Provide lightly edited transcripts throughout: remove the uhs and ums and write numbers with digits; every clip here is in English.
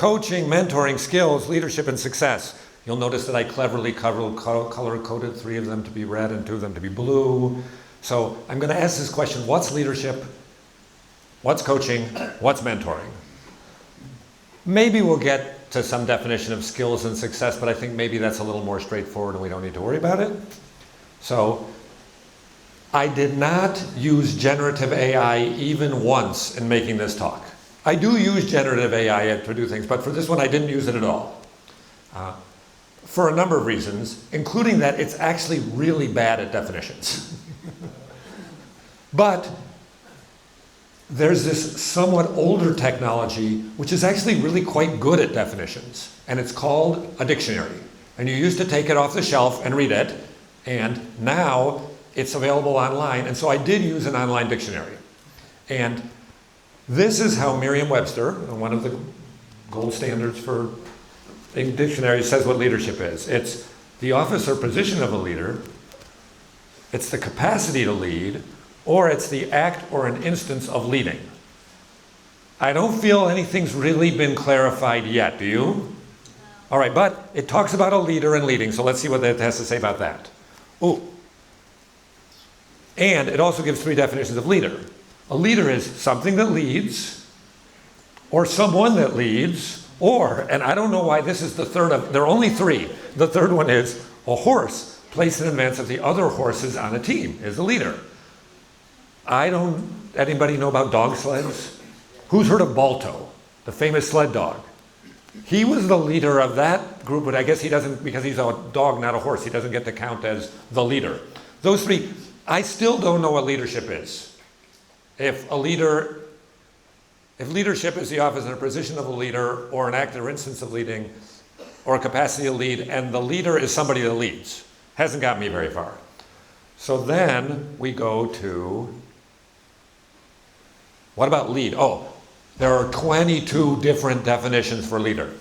coaching, mentoring, skills, leadership, and success. You'll notice that I cleverly color-coded 3 of them to be red and 2 of them to be blue. So I'm going to ask this question: what's leadership? What's coaching? What's mentoring? Maybe we'll get to some definition of skills and success, but I think maybe that's a little more straightforward and we don't need to worry about it. So I did not use generative AI even once in making this talk. I do use generative AI to do things, but for this one I didn't use it at all. For a number of reasons, including that it's actually really bad at definitions. But there's this somewhat older technology which is actually really quite good at definitions, and it's called a dictionary. And you used to take it off the shelf and read it, and now it's available online, and so I did use an online dictionary. And this is how Merriam-Webster, one of the gold standards for a dictionary, says what leadership is. It's the office or position of a leader, it's the capacity to lead, or it's the act or an instance of leading. I don't feel anything's really been clarified yet, do you? All right, but it talks about a leader and leading, so let's see what it has to say about that. Oh, and it also gives 3 definitions of leader. A leader is something that leads, or someone that leads, or, and I don't know why this is the third of, there are only 3. The third one is a horse placed in advance of the other horses on a team is a leader. Anybody know about dog sleds? Who's heard of Balto, the famous sled dog? He was the leader of that group, but I guess he doesn't, because he's a dog, not a horse, he doesn't get to count as the leader. Those 3, I still don't know what leadership is. If leadership is the office and a position of a leader, or an act or instance of leading, or a capacity to lead, and the leader is somebody that leads, hasn't got me very far. So then we go to, what about lead? Oh, there are 22 different definitions for leader.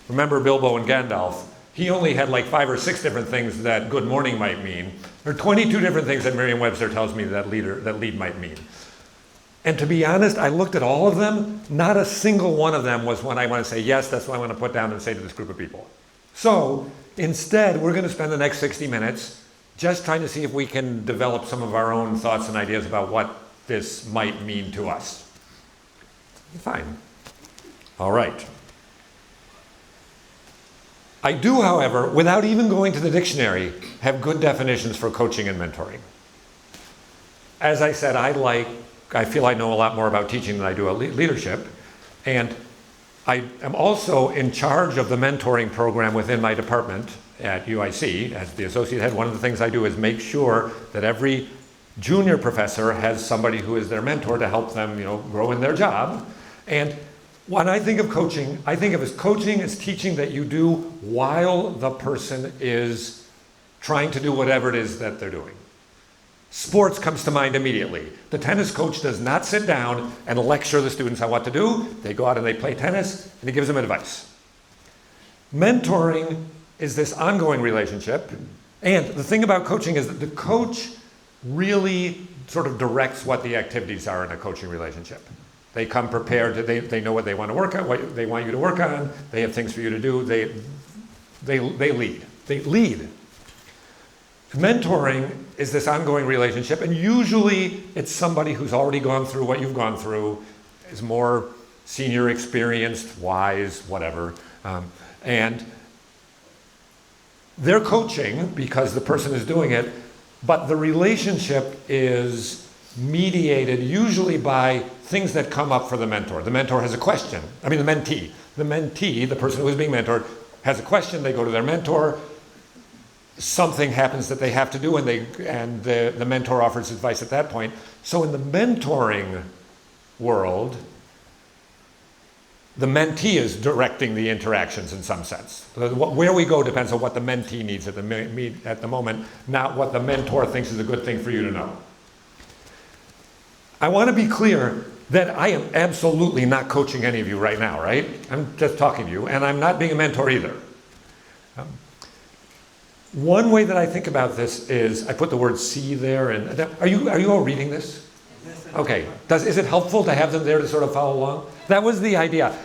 Remember Bilbo and Gandalf? He only had like 5 or 6 different things that good morning might mean. There are 22 different things that Merriam-Webster tells me that lead might mean. And to be honest, I looked at all of them. Not a single one of them was one I want to say, yes, that's what I want to put down and say to this group of people. So instead, we're going to spend the next 60 minutes just trying to see if we can develop some of our own thoughts and ideas about what this might mean to us. Fine. All right. I do, however, without even going to the dictionary, have good definitions for coaching and mentoring. As I said, I feel I know a lot more about teaching than I do leadership, and I am also in charge of the mentoring program within my department at UIC. As the associate head, one of the things I do is make sure that every junior professor has somebody who is their mentor to help them, grow in their job. And when I think of coaching, I think of as coaching as teaching that you do while the person is trying to do whatever it is that they're doing. Sports comes to mind immediately. The tennis coach does not sit down and lecture the students on what to do. They go out and they play tennis, and he gives them advice. Mentoring is this ongoing relationship. And the thing about coaching is that the coach really sort of directs what the activities are in a coaching relationship. They come prepared, they know what they want to work on, what they want you to work on, they have things for you to do, they lead. Mentoring is this ongoing relationship, and usually it's somebody who's already gone through what you've gone through, is more senior, experienced, wise, whatever, and they're coaching because the person is doing it, but the relationship is mediated usually by things that come up for the mentor. The mentor has a question. The mentee. The mentee, the person who is being mentored, has a question. They go to their mentor. Something happens that they have to do, and the mentor offers advice at that point. So in the mentoring world, the mentee is directing the interactions in some sense. Where we go depends on what the mentee needs at the moment, not what the mentor thinks is a good thing for you to know. I want to be clear that I am absolutely not coaching any of you right now, right? I'm just talking to you, and I'm not being a mentor either. One way that I think about this is, I put the word "see" there, and are you all reading this? Okay. Is it helpful to have them there to sort of follow along? That was the idea.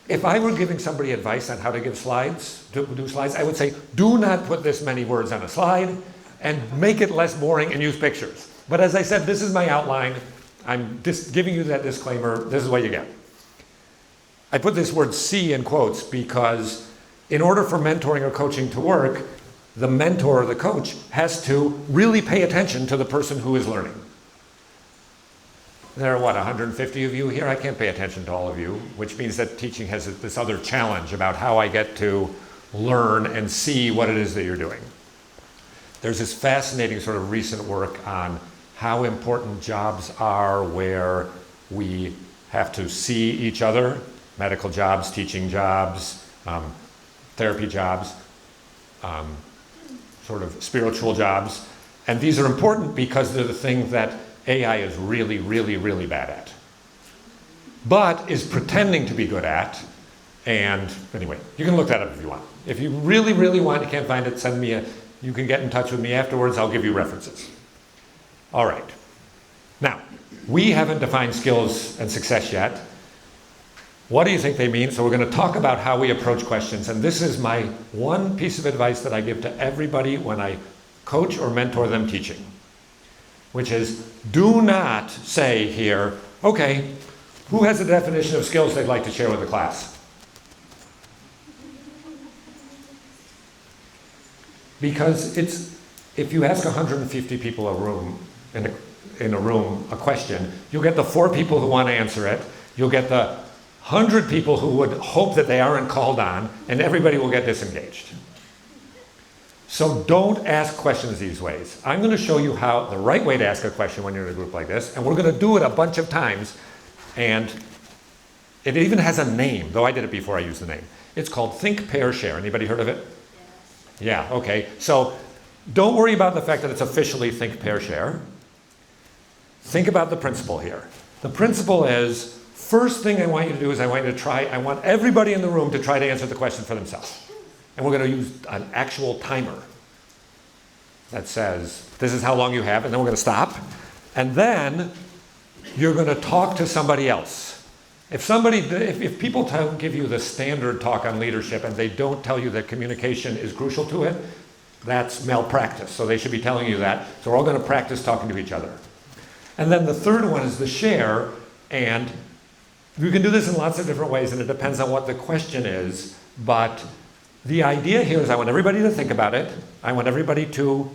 If I were giving somebody advice on how to give slides, to do slides, I would say, do not put this many words on a slide and make it less boring and use pictures. But as I said, this is my outline. I'm just giving you that disclaimer. This is what you get. I put this word "see" in quotes because in order for mentoring or coaching to work, the mentor or the coach has to really pay attention to the person who is learning. There are, 150 of you here? I can't pay attention to all of you, which means that teaching has this other challenge about how I get to learn and see what it is that you're doing. There's this fascinating sort of recent work on how important jobs are where we have to see each other, medical jobs, teaching jobs, therapy jobs, sort of spiritual jobs. And these are important because they're the thing that AI is really, really, really bad at, but is pretending to be good at. And anyway, you can look that up if you want. If you really, really want, you can't find it, send me you can get in touch with me afterwards. I'll give you references. All right. Now, we haven't defined skills and success yet. What do you think they mean? So we're going to talk about how we approach questions. And this is my one piece of advice that I give to everybody when I coach or mentor them teaching, which is, do not say here, okay, who has a definition of skills they'd like to share with the class? Because if you ask 150 people in a room a question, you'll get the 4 people who want to answer it, you'll get the 100 people who would hope that they aren't called on, and everybody will get disengaged. So don't ask questions these ways. I'm going to show you how the right way to ask a question when you're in a group like this, and we're going to do it a bunch of times, and it even has a name, though I did it before I used the name. It's called Think, Pair, Share. Anybody heard of it? Yeah, okay. So don't worry about the fact that it's officially Think, Pair, Share. Think about the principle here. The principle is, first thing I want you to do is I want everybody in the room to try to answer the question for themselves. And we're going to use an actual timer that says, this is how long you have, and then we're going to stop. And then you're going to talk to somebody else. If people give you the standard talk on leadership and they don't tell you that communication is crucial to it, that's malpractice. So they should be telling you that. So we're all going to practice talking to each other. And then the third one is the share. And you can do this in lots of different ways, and it depends on what the question is. But the idea here is I want everybody to think about it. I want everybody to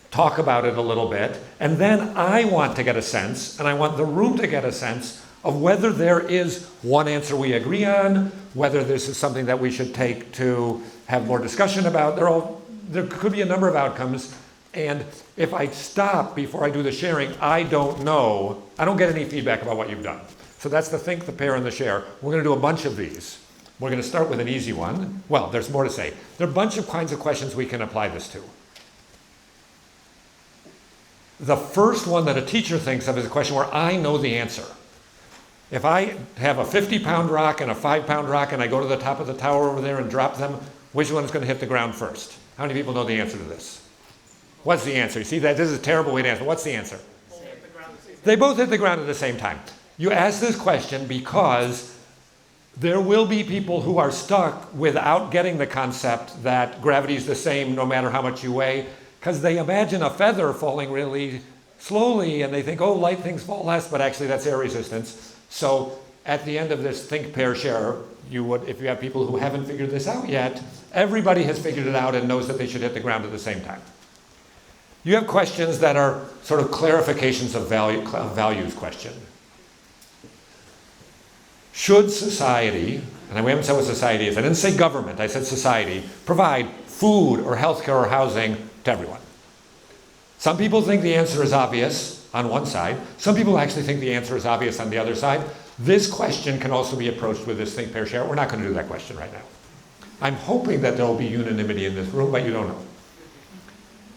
talk about it a little bit. And then I want to get a sense, and I want the room to get a sense of whether there is one answer we agree on, whether this is something that we should take to have more discussion about. There could be a number of outcomes. And if I stop before I do the sharing, I don't know. I don't get any feedback about what you've done. So that's the think, the pair, and the share. We're going to do a bunch of these. We're going to start with an easy one. Well, there's more to say. There are a bunch of kinds of questions we can apply this to. The first one that a teacher thinks of is a question where I know the answer. If I have a 50-pound rock and a 5-pound rock and I go to the top of the tower over there and drop them, which one is going to hit the ground first? How many people know the answer to this? What's the answer? You see, this is a terrible way to answer. What's the answer? They both hit the ground at the same time. You ask this question because there will be people who are stuck without getting the concept that gravity is the same no matter how much you weigh, because they imagine a feather falling really slowly and they think, oh, light things fall less, but actually that's air resistance. So at the end of this think, pair, share, if you have people who haven't figured this out yet, everybody has figured it out and knows that they should hit the ground at the same time. You have questions that are sort of clarifications of values question. Should society, and we haven't said what society is, I didn't say government, I said society, provide food or healthcare or housing to everyone? Some people think the answer is obvious on one side. Some people actually think the answer is obvious on the other side. This question can also be approached with this think, pair, share. We're not going to do that question right now. I'm hoping that there will be unanimity in this room, but you don't know.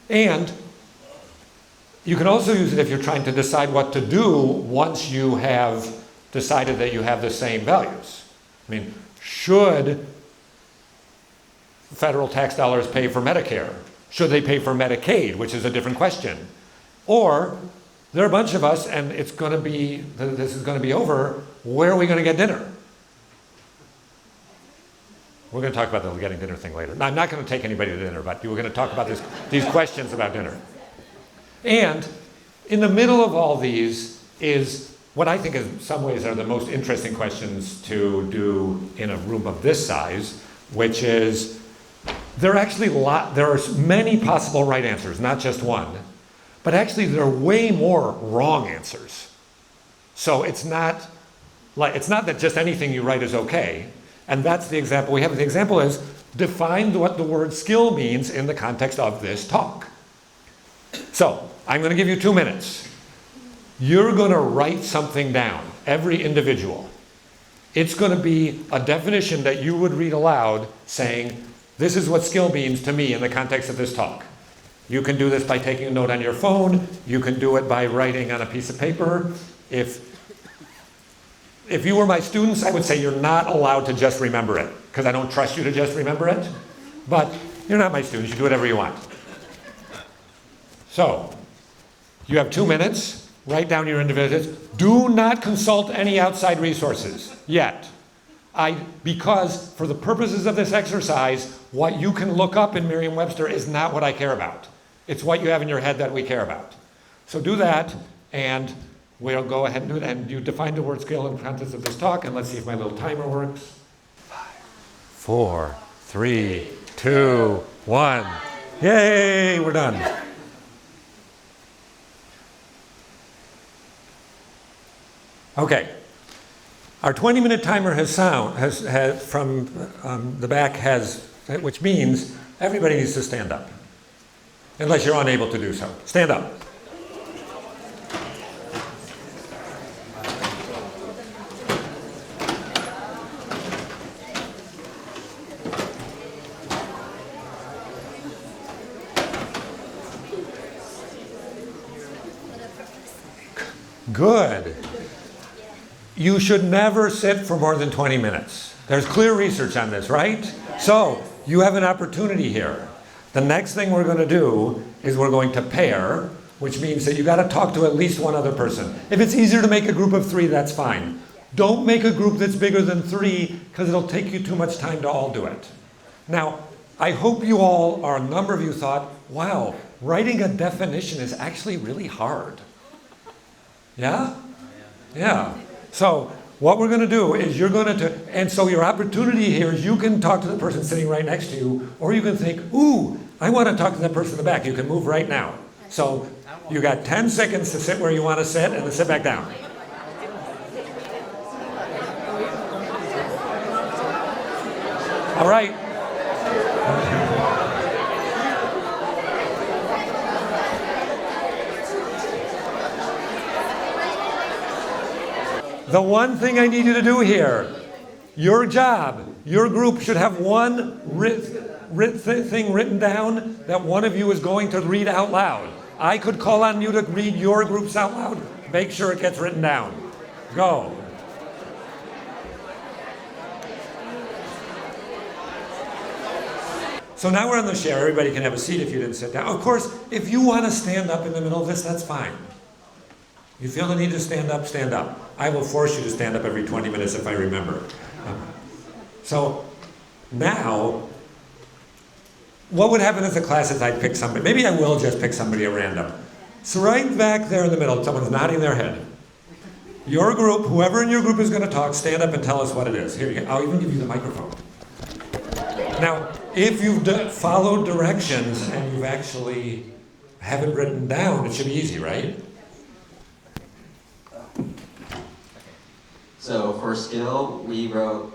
And you can also use it if you're trying to decide what to do once you have decided that you have the same values. I mean, should federal tax dollars pay for Medicare? Should they pay for Medicaid, which is a different question? Or there are a bunch of us and this is going to be over. Where are we going to get dinner? We're going to talk about the getting dinner thing later. Now, I'm not going to take anybody to dinner, but we're going to talk about these questions about dinner. And in the middle of all these is what I think in some ways are the most interesting questions to do in a room of this size, which is there are many possible right answers, not just one, but actually there are way more wrong answers. So it's not that just anything you write is okay. And that's the example we have. The example is define what the word skill means in the context of this talk. So I'm going to give you 2 minutes. You're going to write something down, every individual. It's going to be a definition that you would read aloud saying, this is what skill means to me in the context of this talk. You can do this by taking a note on your phone. You can do it by writing on a piece of paper. If you were my students, I would say you're not allowed to just remember it, because I don't trust you to just remember it. But you're not my students. You do whatever you want. So, you have 2 minutes. Write down your individuals. Do not consult any outside resources yet. Because for the purposes of this exercise, what you can look up in Merriam-Webster is not what I care about. It's what you have in your head that we care about. So do that, and we'll go ahead and do it. And you define the word skill in the context of this talk, and let's see if my little timer works. 5, 4, 3, 2, 1. Yay, we're done. Okay. Our 20-minute timer has from the back which means everybody needs to stand up, unless you're unable to do so. Stand up. Good. You should never sit for more than 20 minutes. There's clear research on this, right? So you have an opportunity here. The next thing we're going to do is we're going to pair, which means that you got to talk to at least one other person. If it's easier to make a group of 3, that's fine. Don't make a group that's bigger than 3, because it'll take you too much time to all do it. Now, I hope you all, or a number of you thought, wow, writing a definition is actually really hard. Yeah? Yeah. So what we're going to do is and so your opportunity here is you can talk to the person sitting right next to you, or you can think, ooh, I want to talk to the person in the back. You can move right now. So you got 10 seconds to sit where you want to sit and then sit back down. All right. The one thing I need you to do here, your job, your group should have one thing written down that one of you is going to read out loud. I could call on you to read your groups out loud. Make sure it gets written down. Go. So now we're on the share. Everybody can have a seat if you didn't sit down. Of course, if you want to stand up in the middle of this, that's fine. You feel the need to stand up, stand up. I will force you to stand up every 20 minutes if I remember. So now, what would happen as a class is I'd pick somebody. Maybe I will just pick somebody at random. So right back there in the middle, someone's nodding their head. Your group, whoever in your group is going to talk, stand up and tell us what it is. Here, I'll even give you the microphone. Now, if you've followed directions and you've actually haven't written down, it should be easy, right? So for skill, we wrote,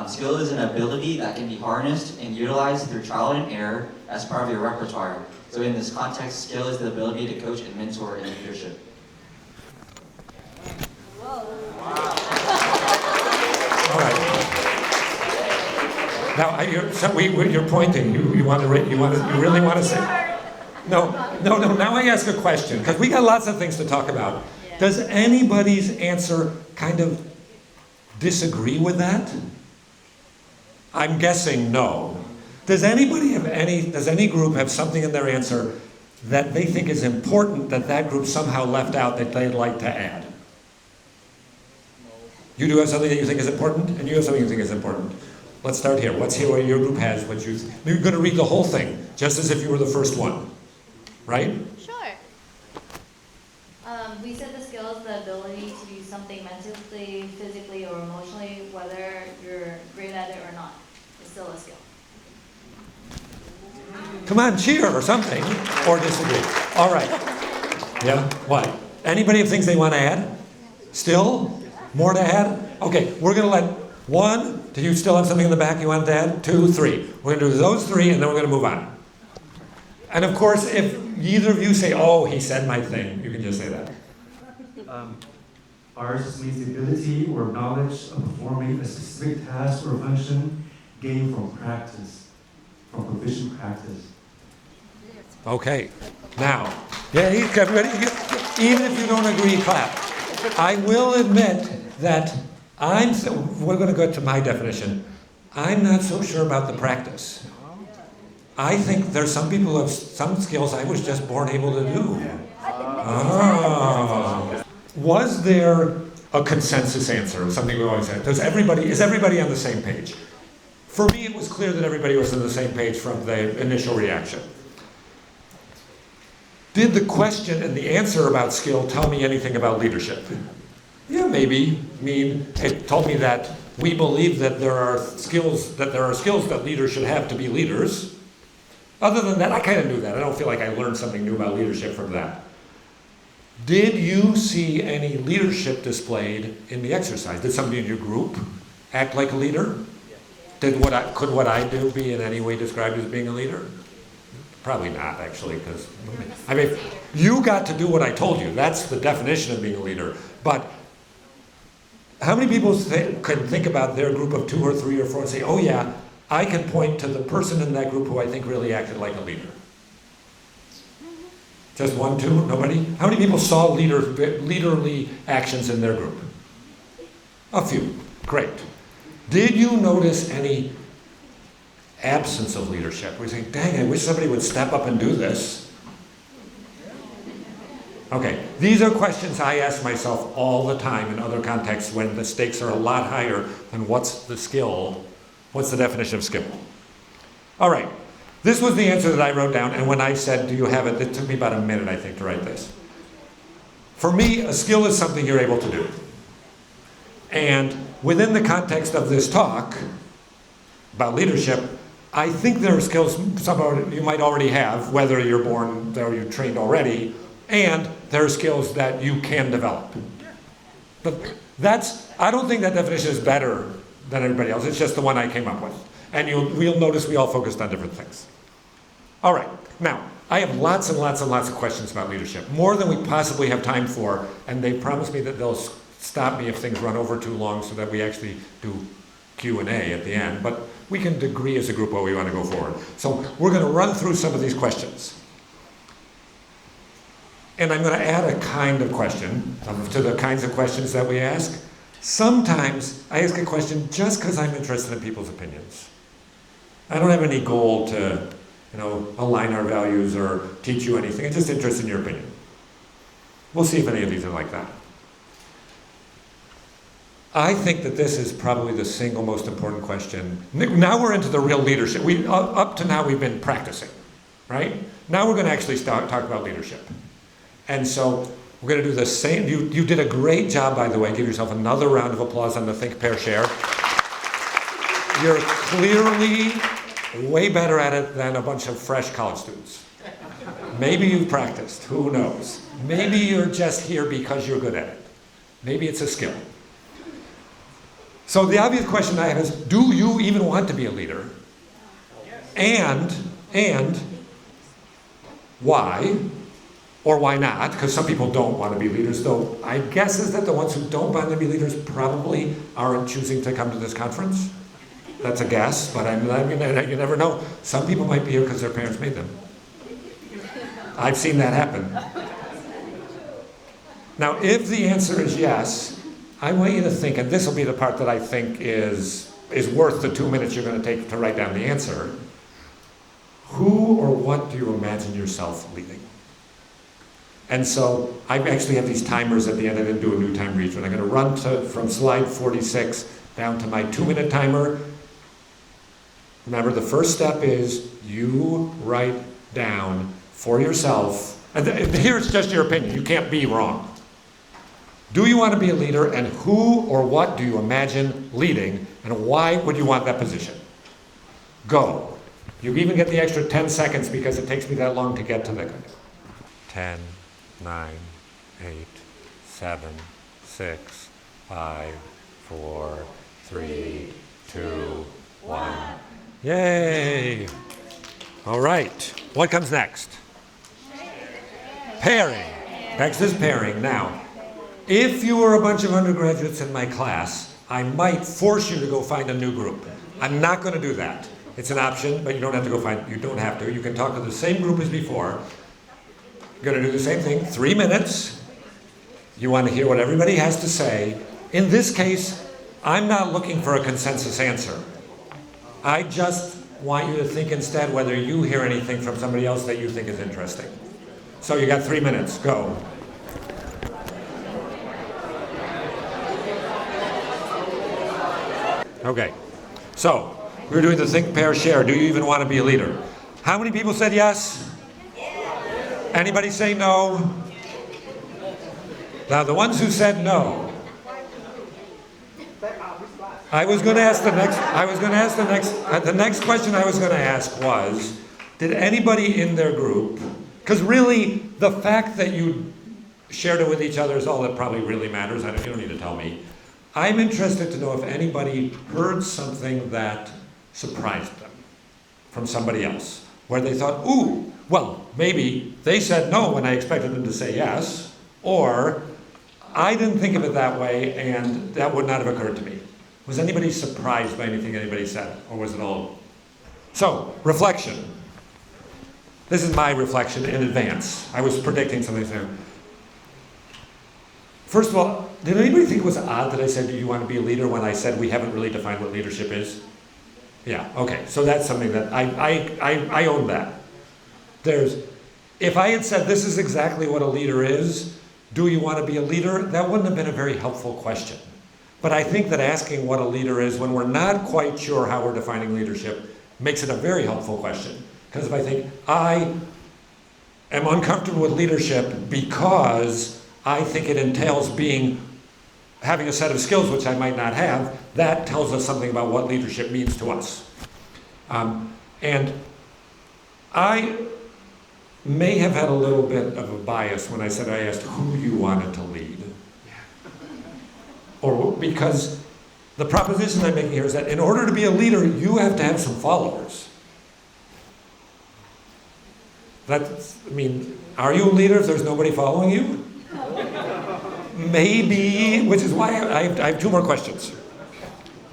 skill is an ability that can be harnessed and utilized through trial and error as part of your repertoire. So in this context, skill is the ability to coach and mentor in leadership. Whoa. Wow. All right. Now, you're pointing. You really want to say? No. Now I ask a question, because we got lots of things to talk about. Does anybody's answer kind of disagree with that? I'm guessing no. Does any group have something in their answer that they think is important that group somehow left out that they'd like to add? You do have something that you think is important, and you have something you think is important. Let's start here. Let's hear what your group has. You're going to read the whole thing, just as if you were the first one, right? Sure. We said the skill is the ability to do something mentally, physically, or emotionally, whether you're great at it or not. It's still a skill. Come on, cheer or something, or disagree. All right. Yeah, what? Anybody have things they want to add? Still? More to add? Okay, we're going to let one, do you still have something in the back you wanted to add? 2, 3. We're going to do those 3, and then we're going to move on. And of course, if either of you say, oh, he said my thing, you can just say that. Ours means the ability or knowledge of performing a specific task or function gained from practice, from proficient practice. Okay, now, yeah, everybody, even if you don't agree, clap. I will admit that we're going to go to my definition. I'm not so sure about the practice. I think there's some people who have some skills I was just born able to do. Oh. Was there a consensus answer of something we always said? Is everybody on the same page? For me, it was clear that everybody was on the same page from the initial reaction. Did the question and the answer about skill tell me anything about leadership? Yeah, maybe. I mean, it told me that we believe that there are skills that leaders should have to be leaders. Other than that, I kind of knew that. I don't feel like I learned something new about leadership from that. Did you see any leadership displayed in the exercise? Did somebody in your group act like a leader? Could what I do be in any way described as being a leader? Probably not, actually, because I mean, you got to do what I told you. That's the definition of being a leader. But how many people can think about their group of 2 or 3 or 4 and say, oh yeah, I can point to the person in that group who I think really acted like a leader? Just 1, 2, nobody? How many people saw leaderly actions in their group? A few, great. Did you notice any absence of leadership? Where you think, dang, I wish somebody would step up and do this. Okay, these are questions I ask myself all the time in other contexts when the stakes are a lot higher than what's the skill, what's the definition of skill. All right, this was the answer that I wrote down, and when I said, do you have it, it took me about a minute, I think, to write this. For me, a skill is something you're able to do. And within the context of this talk about leadership, I think there are skills some you might already have, whether you're born or you're trained already, and there are skills that you can develop. But I don't think that definition is better than everybody else. It's just the one I came up with. And we'll notice we all focused on different things. All right, now, I have lots and lots and lots of questions about leadership, more than we possibly have time for, and they promised me that they'll stop me if things run over too long so that we actually do Q&A at the end, but we can agree as a group what we want to go forward. So we're going to run through some of these questions. And I'm going to add a kind of question to the kinds of questions that we ask. Sometimes I ask a question just because I'm interested in people's opinions. I don't have any goal to, align our values or teach you anything. I'm just interested in your opinion. We'll see if any of these are like that. I think that this is probably the single most important question. Now we're into the real leadership. Up to now we've been practicing, right? Now we're going to actually talk about leadership. And so we're going to do the same. You did a great job, by the way. Give yourself another round of applause on the Think, Pair, Share. You're clearly way better at it than a bunch of fresh college students. Maybe you've practiced. Who knows? Maybe you're just here because you're good at it. Maybe it's a skill. So the obvious question I have is, do you even want to be a leader? And why? Or why not? Because some people don't want to be leaders, though my guess is that the ones who don't want to be leaders probably aren't choosing to come to this conference. That's a guess, but you never know. Some people might be here because their parents made them. I've seen that happen. Now, if the answer is yes, I want you to think, and this will be the part that I think is worth the 2 minutes you're going to take to write down the answer. Who or what do you imagine yourself leading? And so I actually have these timers at the end. I didn't do a new time for each one. I'm going to run from slide 46 down to my 2-minute timer. Remember, the first step is you write down for yourself, and here's just your opinion, you can't be wrong. Do you want to be a leader, and who or what do you imagine leading, and why would you want that position? Go. You even get the extra 10 seconds because it takes me that long to get to the 10, 9, 8, 7, 6, 5, 4, 3, 2, 1. Yay! All right. What comes next? Pairing. Next is pairing. Now, if you were a bunch of undergraduates in my class, I might force you to go find a new group. I'm not going to do that. It's an option, but you don't have to go find, you don't have to. You can talk to the same group as before. You're going to do the same thing, 3 minutes. You want to hear what everybody has to say. In this case, I'm not looking for a consensus answer. I just want you to think instead whether you hear anything from somebody else that you think is interesting. So you got 3 minutes, go. Okay, so we're doing the think, pair, share. Do you even want to be a leader? How many people said yes? Anybody say no? Now the ones who said no, I was going to ask the next question I was going to ask was, did anybody in their group, because really the fact that you shared it with each other is all that probably really matters. You don't need to tell me. I'm interested to know if anybody heard something that surprised them from somebody else, where they thought, ooh, well, maybe they said no when I expected them to say yes, or I didn't think of it that way and that would not have occurred to me. Was anybody surprised by anything anybody said, or was it all? So, reflection. This is my reflection in advance. I was predicting something soon. First of all, did anybody think it was odd that I said, do you want to be a leader, when I said we haven't really defined what leadership is? Yeah, okay, so that's something that I own that. If I had said this is exactly what a leader is, do you want to be a leader? That wouldn't have been a very helpful question. But I think that asking what a leader is when we're not quite sure how we're defining leadership makes it a very helpful question. Because if I think I am uncomfortable with leadership because I think it entails having a set of skills which I might not have, that tells us something about what leadership means to us. And I may have had a little bit of a bias when I said I asked who you wanted to lead. Or because the proposition I'm making here is that in order to be a leader, you have to have some followers. Are you a leader if there's nobody following you? Maybe, which is why I have 2 more questions.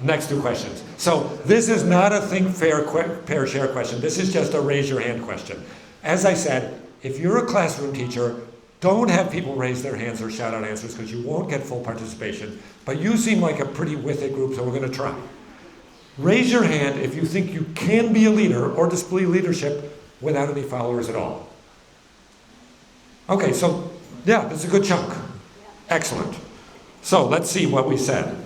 Next 2 questions. So this is not a think, pair, share question. This is just a raise your hand question. As I said, if you're a classroom teacher, don't have people raise their hands or shout out answers because you won't get full participation. But you seem like a pretty with it group, so we're going to try. Raise your hand if you think you can be a leader or display leadership without any followers at all. Okay, so yeah, that's a good chunk. Excellent. So let's see what we said.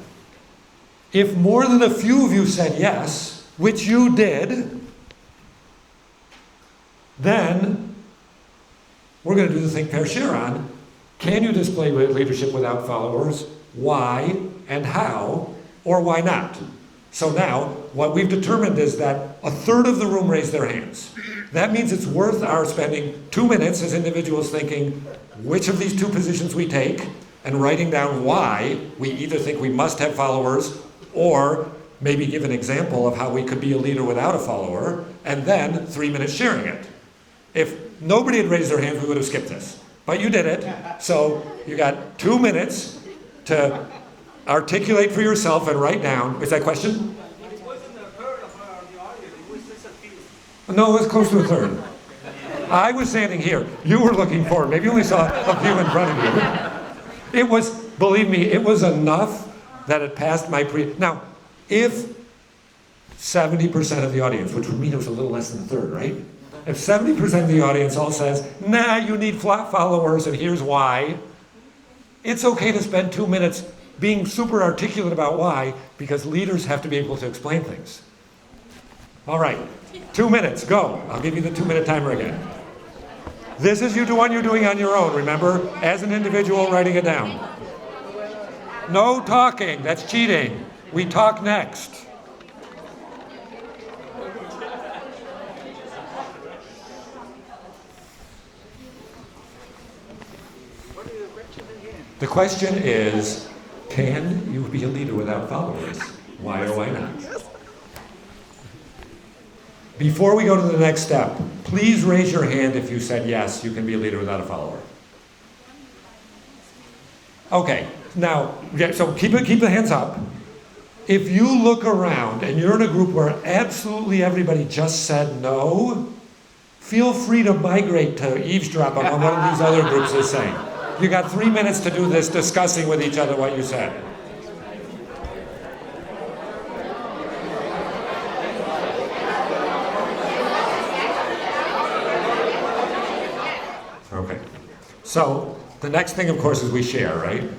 If more than a few of you said yes, which you did, then we're going to do the think, pair, share on. Can you display leadership without followers? Why and how, or why not? So now, what we've determined is that a third of the room raised their hands. That means it's worth our spending 2 minutes as individuals thinking which of these 2 positions we take and writing down why we either think we must have followers or maybe give an example of how we could be a leader without a follower, and then 3 minutes sharing it. If nobody had raised their hands, we would have skipped this. But you did it, so you got 2 minutes to articulate for yourself and write down. Is that a question? It wasn't a third of the audience, it was just a few. No, it was close to a third. I was standing here. You were looking forward. Maybe you only saw a few in front of you. It was, believe me, it was enough that it passed my Now, if 70% of the audience, which would mean it was a little less than a third, right? If 70% of the audience all says, nah, you need followers and here's why, it's okay to spend 2 minutes being super articulate about why, because leaders have to be able to explain things. All right, 2 minutes, go. I'll give you the 2-minute timer again. This is one you're doing on your own, remember? As an individual, writing it down. No talking, that's cheating. We talk next. The question is, can you be a leader without followers? Why or why not? Before we go to the next step, please raise your hand if you said yes, you can be a leader without a follower. Okay, now, so keep the hands up. If you look around and you're in a group where absolutely everybody just said no, feel free to migrate to eavesdrop on what one of these other groups is saying. You got 3 minutes to do this, discussing with each other what you said. Okay. So the next thing, of course, is we share, right?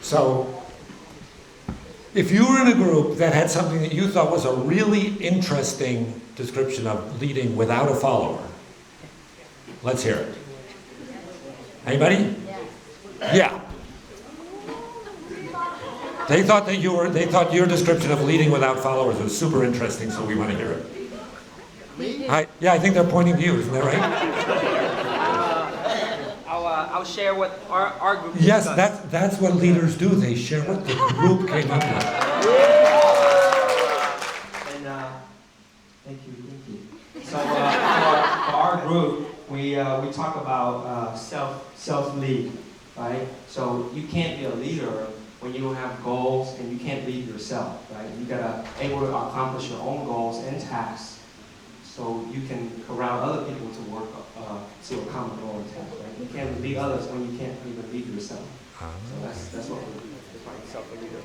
So if you were in a group that had something that you thought was a really interesting description of leading without a follower, let's hear it. Anybody? Yeah. They thought your description of leading without followers was super interesting, so we want to hear it. I think they're pointing to you, isn't that right? I'll share what our group Yes, discussed. that's what leaders do. They share what the group came up with. And thank you. So for our group, we talk about self-lead, right? So you can't be a leader when you don't have goals and you can't lead yourself, right? You gotta able to accomplish your own goals and tasks, so you can corral other people to work to a common goal and task, right? You can't lead others when you can't even lead yourself. So that's what we're defining self-leader.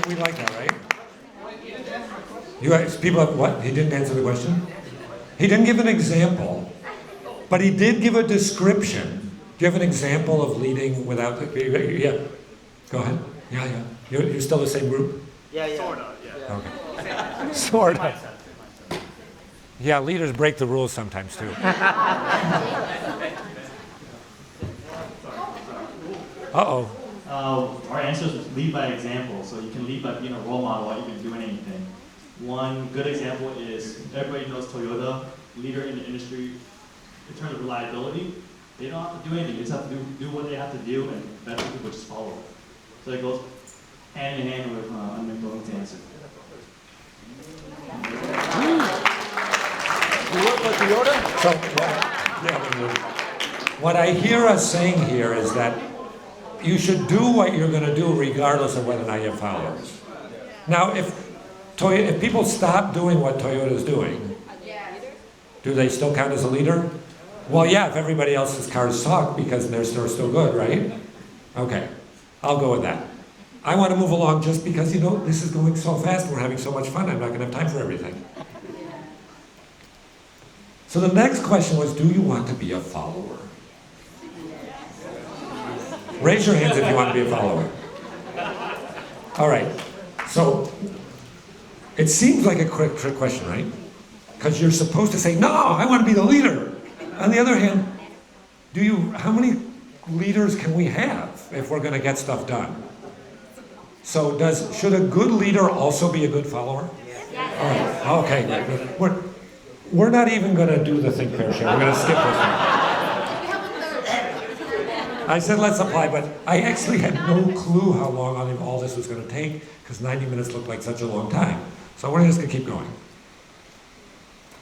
We like that, right? You guys, people have what? He didn't answer the question? He didn't give an example, but he did give a description. Do you have an example of leading without, yeah, go ahead. Yeah. You're still the same group? Yeah. Okay. Sort of. Yeah, leaders break the rules sometimes too. Uh-oh. Our answer is lead by example. So you can lead by being a role model while even doing anything. One good example is, everybody knows Toyota, leader in the industry in terms of reliability. They don't have to do anything. They just have to do what they have to do, and better people just follow it. So it goes hand in hand with unmentoring's answer. You work for Toyota? So, what I hear us saying here is that you should do what you're going to do regardless of whether or not you have followers. Now, if people stop doing what Toyota's doing, do they still count as a leader? Well, yeah, if everybody else's cars suck because they're still good, right? Okay, I'll go with that. I want to move along just because, this is going so fast, we're having so much fun, I'm not going to have time for everything. So the next question was, do you want to be a follower? Raise your hands if you want to be a follower. All right, so it seems like a quick trick question, right? Because you're supposed to say, no, I want to be the leader. On the other hand, how many leaders can we have if we're going to get stuff done? So should a good leader also be a good follower? Yes. All right, okay. We're not even going to do the think, pair, share. We're going to skip this one. I said let's apply, but I actually had no clue how long all this was going to take, because 90 minutes looked like such a long time. So we're just going to keep going.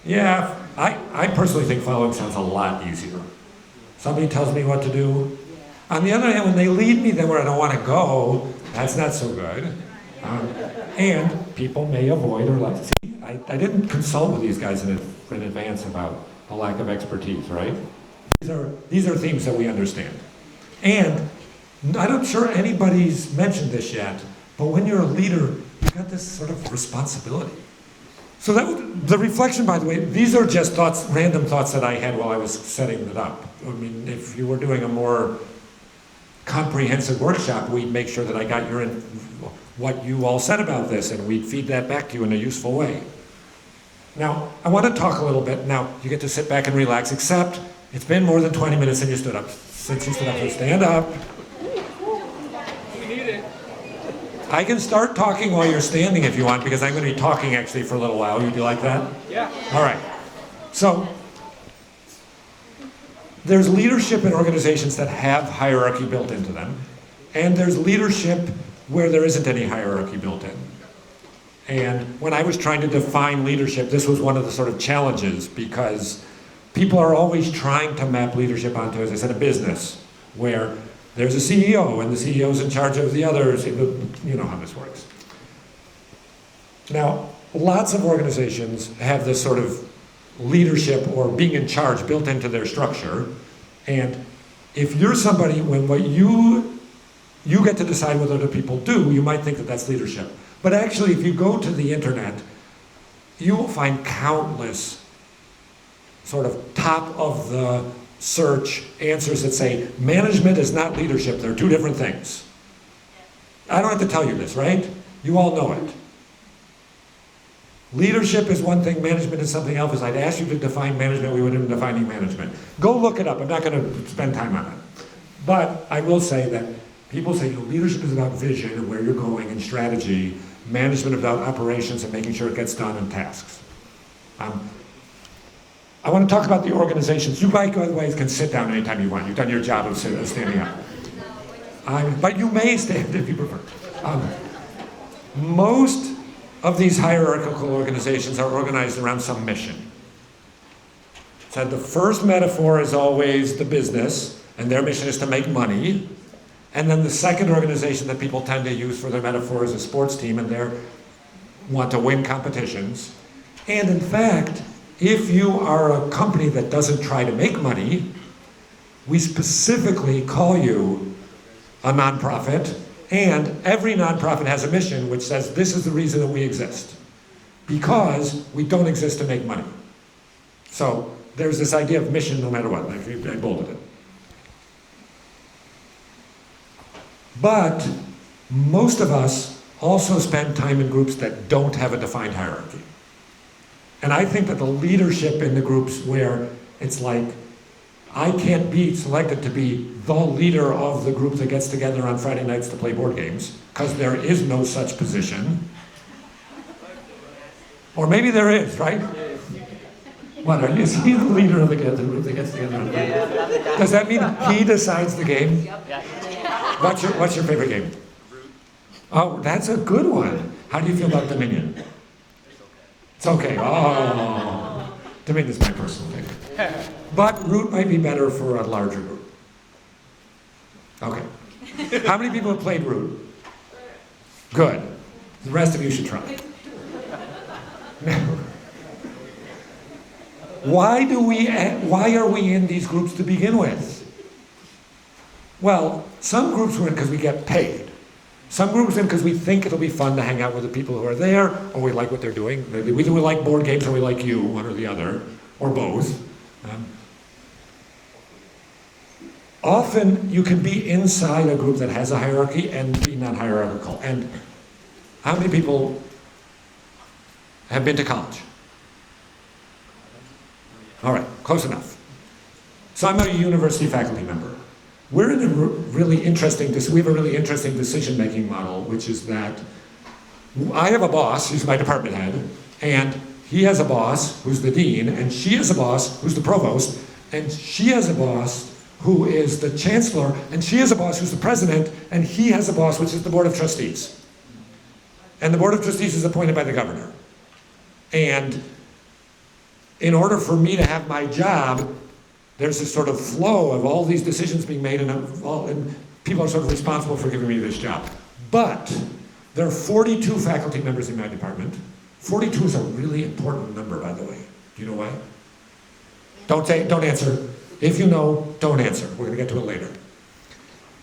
Yeah, I personally think following sounds a lot easier. Somebody tells me what to do. On the other hand, when they lead me then where I don't want to go, that's not so good. And people may avoid or like, see, I didn't consult with these guys in advance about a lack of expertise, right? These are themes that we understand. And I'm not sure anybody's mentioned this yet, but when you're a leader, you've got this sort of responsibility. So the reflection, by the way, these are just random thoughts that I had while I was setting it up. I mean, if you were doing a more comprehensive workshop, we'd make sure that I got what you all said about this, and we'd feed that back to you in a useful way. Now, I want to talk a little bit. Now, you get to sit back and relax, except it's been more than 20 minutes since you stood up. So stand up. We need it. I can start talking while you're standing if you want, because I'm going to be talking actually for a little while. Would you like that? Yeah. All right. So, there's leadership in organizations that have hierarchy built into them, and there's leadership where there isn't any hierarchy built in. And when I was trying to define leadership, this was one of the sort of challenges, because people are always trying to map leadership onto, as I said, a business, where there's a CEO, and the CEO is in charge of the others. You know how this works. Now, lots of organizations have this sort of leadership or being in charge built into their structure. And if you're somebody, when what you get to decide what other people do, you might think that that's leadership. But actually, if you go to the internet, you will find countless sort of top of the search answers that say, management is not leadership, they're two different things. I don't have to tell you this, right? You all know it. Leadership is one thing, management is something else. If I'd asked you to define management, we would have been defining management. Go look it up, I'm not going to spend time on it. But I will say that people say, leadership is about vision and where you're going and strategy, management about operations and making sure it gets done and tasks. I want to talk about the organizations. You, by the way, can sit down anytime you want. You've done your job of standing up. But you may stand if you prefer. Most of these hierarchical organizations are organized around some mission. So the first metaphor is always the business, and their mission is to make money. And then the second organization that people tend to use for their metaphor is a sports team, and they want to win competitions. And in fact, if you are a company that doesn't try to make money, we specifically call you a nonprofit, and every nonprofit has a mission which says this is the reason that we exist, because we don't exist to make money. So there's this idea of mission no matter what. I bolded it. But most of us also spend time in groups that don't have a defined hierarchy. And I think that the leadership in the groups where it's like, I can't be selected to be the leader of the group that gets together on Friday nights to play board games, because there is no such position. Or maybe there is, right? What, is he the leader of the group that gets together on Friday nights? Does that mean he decides the game? What's your favorite game? Oh, that's a good one. How do you feel about Dominion? It's okay. Oh, Dominion's my personal favorite. But Root might be better for a larger group. Okay. How many people have played Root? Good. The rest of you should try. Now, why are we in these groups to begin with? Well, some groups we're in because we get paid. Some groups are in because we think it'll be fun to hang out with the people who are there, or we like what they're doing. Either we like board games or we like you, one or the other, or both. Often you can be inside a group that has a hierarchy and be non-hierarchical. And how many people have been to college? All right, close enough. So I'm a university faculty member. We're in a really interesting, we have a really interesting decision-making model, which is that I have a boss who's my department head, and he has a boss who's the dean, and she has a boss who's the provost, and she has a boss who is the chancellor, and she has a boss who's the president, and he has a boss which is the board of trustees. And the board of trustees is appointed by the governor. And in order for me to have my job, there's this sort of flow of all these decisions being made, and people are sort of responsible for giving me this job. But there are 42 faculty members in my department. 42 is a really important number, by the way. Do you know why? Don't answer. If you know, don't answer. We're going to get to it later.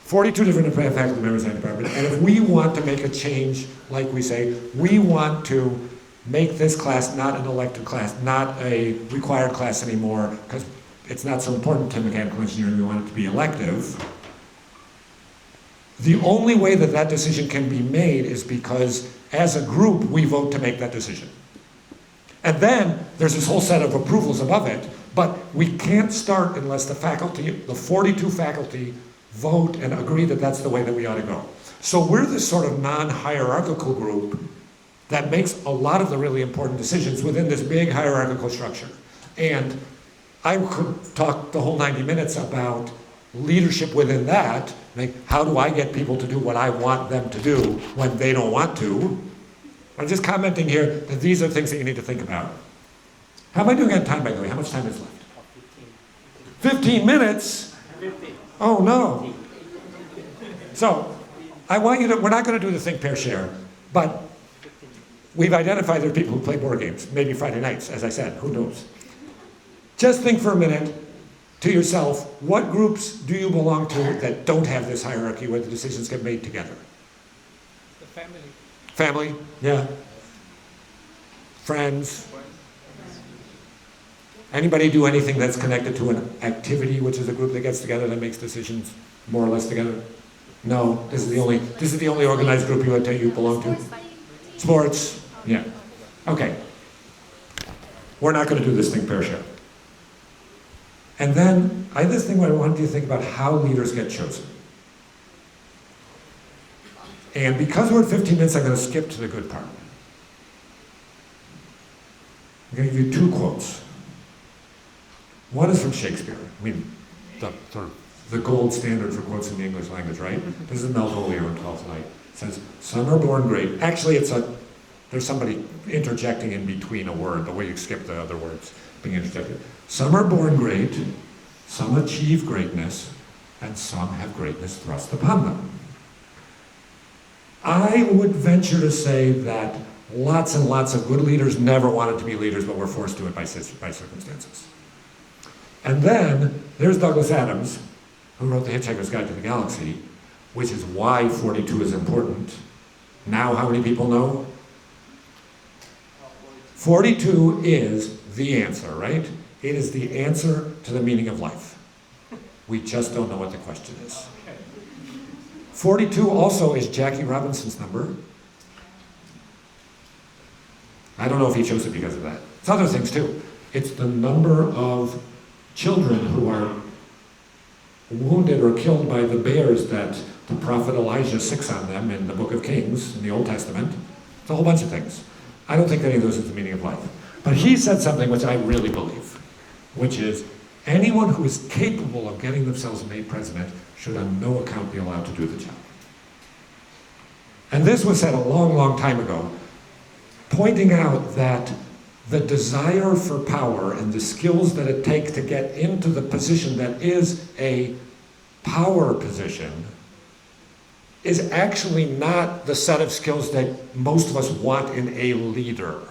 42 different faculty members in my department, and if we want to make a change, like we say, we want to make this class not an elective class, not a required class anymore, because it's not so important to mechanical engineering, we want it to be elective. The only way that that decision can be made is because, as a group, we vote to make that decision. And then there's this whole set of approvals above it, but we can't start unless the faculty, the 42 faculty, vote and agree that that's the way that we ought to go. So we're this sort of non-hierarchical group that makes a lot of the really important decisions within this big hierarchical structure. And I could talk the whole 90 minutes about leadership within that, like how do I get people to do what I want them to do when they don't want to. I'm just commenting here that these are things that you need to think about. How am I doing on time, by the way? How much time is left? 15 minutes? Oh no. So, I want you to, we're not going to do the think, pair, share, but we've identified there are people who play board games, maybe Friday nights, as I said, who knows. Just think for a minute to yourself, what groups do you belong to that don't have this hierarchy where the decisions get made together? The family. Family, yeah. Friends. Anybody do anything that's connected to an activity, which is a group that gets together that makes decisions more or less together? No, this is the only organized group you belong to. Sports, yeah. Okay. We're not going to do this thing, pair share. And then I have this thing where I wanted you to think about how leaders get chosen. And because we're at 15 minutes, I'm going to skip to the good part. I'm going to give you two quotes. One is from Shakespeare. I mean, the gold standard for quotes in the English language, right? This is Malvolio in Twelfth Night. It says, "Some are born great." Actually, there's somebody interjecting in between a word, the way you skip the other words being interjected. "Some are born great, some achieve greatness, and some have greatness thrust upon them." I would venture to say that lots and lots of good leaders never wanted to be leaders, but were forced to it by circumstances. And then there's Douglas Adams, who wrote The Hitchhiker's Guide to the Galaxy, which is why 42 is important. Now, how many people know? 42 is the answer, right? It is the answer to the meaning of life. We just don't know what the question is. 42 also is Jackie Robinson's number. I don't know if he chose it because of that. It's other things too. It's the number of children who are wounded or killed by the bears that the prophet Elijah sicks on them in the book of Kings in the Old Testament. It's a whole bunch of things. I don't think any of those is the meaning of life. But he said something which I really believe, which is anyone who is capable of getting themselves made president should on no account be allowed to do the job. And this was said a long, long time ago, pointing out that the desire for power and the skills that it takes to get into the position that is a power position is actually not the set of skills that most of us want in a leader.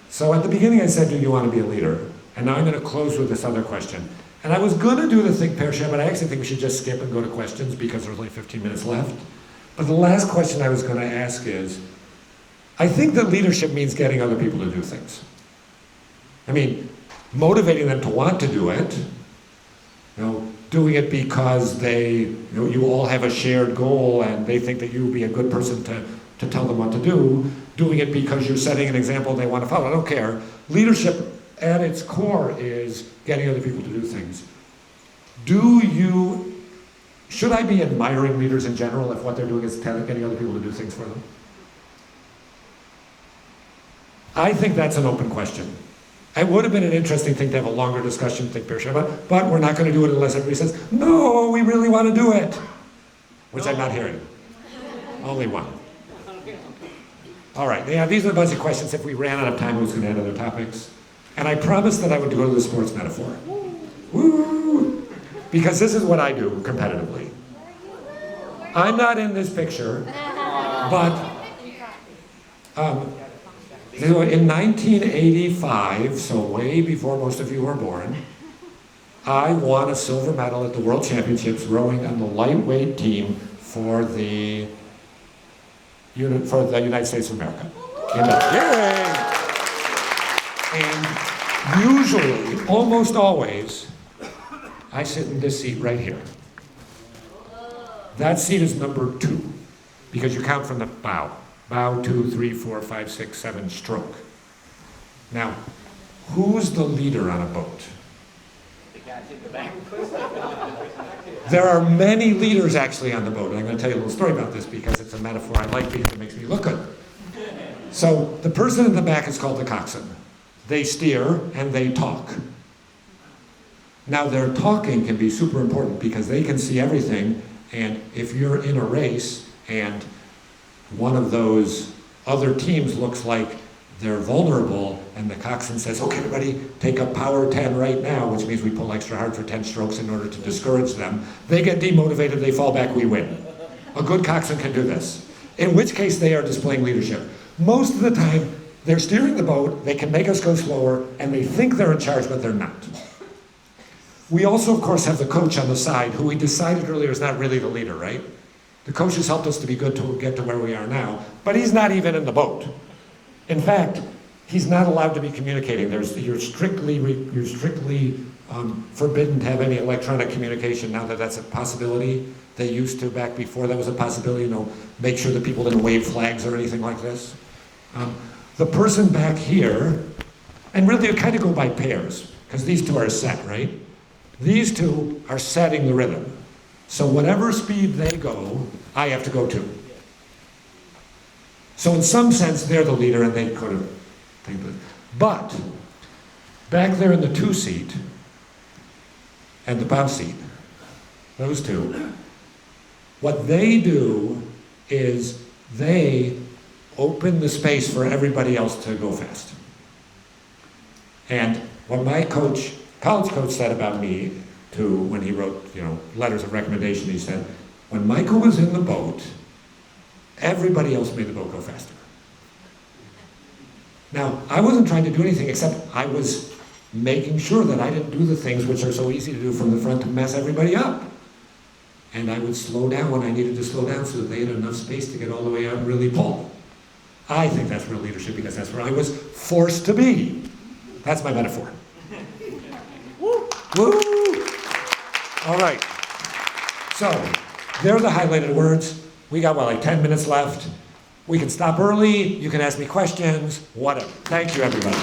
So at the beginning I said, do you want to be a leader? And now I'm going to close with this other question. And I was going to do the think, pair, share, but I actually think we should just skip and go to questions because there's only 15 minutes left. But the last question I was going to ask is, I think that leadership means getting other people to do things. I mean, motivating them to want to do it, doing it because you all have a shared goal and they think that you would be a good person to tell them what to do, doing it because you're setting an example they want to follow. I don't care. Leadership at its core is getting other people to do things. Should I be admiring leaders in general if what they're doing is getting other people to do things for them? I think that's an open question. It would have been an interesting thing to have a longer discussion, think, pair, share, but we're not going to do it unless everybody says, no, we really want to do it. Which I'm not hearing. Only one. All right, yeah, these are a bunch of questions. If we ran out of time, we was going to add other topics. And I promised that I would go to the sports metaphor. Woo! Because this is what I do competitively. I'm not in this picture, but in 1985, so way before most of you were born, I won a silver medal at the World Championships rowing on the lightweight team for the United States of America. Yay! And Usually, almost always, I sit in this seat right here. That seat is number 2, because you count from the bow. Bow, 2, 3, 4, 5, 6, 7, stroke. Now, who's the leader on a boat? There are many leaders actually on the boat. I'm going to tell you a little story about this because it's a metaphor I like because it makes me look good. So the person in the back is called the coxswain. They steer and they talk. Now their talking can be super important because they can see everything, and if you're in a race and one of those other teams looks like they're vulnerable and the coxswain says, okay everybody, take up power 10 right now, which means we pull extra hard for 10 strokes in order to discourage them. They get demotivated, they fall back, we win. A good coxswain can do this. In which case they are displaying leadership. Most of the time, they're steering the boat, they can make us go slower, and they think they're in charge, but they're not. We also, of course, have the coach on the side, who we decided earlier is not really the leader, right? The coach has helped us to be good to get to where we are now, but he's not even in the boat. In fact, he's not allowed to be communicating. You're strictly forbidden to have any electronic communication now that that's a possibility. They used to back before that was a possibility, make sure that people didn't wave flags or anything like this. The person back here, and really you kind of go by pairs, because these two are set, right? These two are setting the rhythm. So whatever speed they go, I have to go to. So in some sense, they're the leader and they could have taken it. But back there in the 2 seat and the bow seat, those two, what they do is they open the space for everybody else to go fast. And what my college coach said about me, too, when he wrote, letters of recommendation, he said, when Michael was in the boat, everybody else made the boat go faster. Now, I wasn't trying to do anything except I was making sure that I didn't do the things which are so easy to do from the front to mess everybody up. And I would slow down when I needed to slow down so that they had enough space to get all the way out and really pull. I think that's real leadership because that's where I was forced to be. That's my metaphor. Woo! Woo! All right. So, there are the highlighted words. We got, like 10 minutes left. We can stop early. You can ask me questions. Whatever. Thank you, everybody.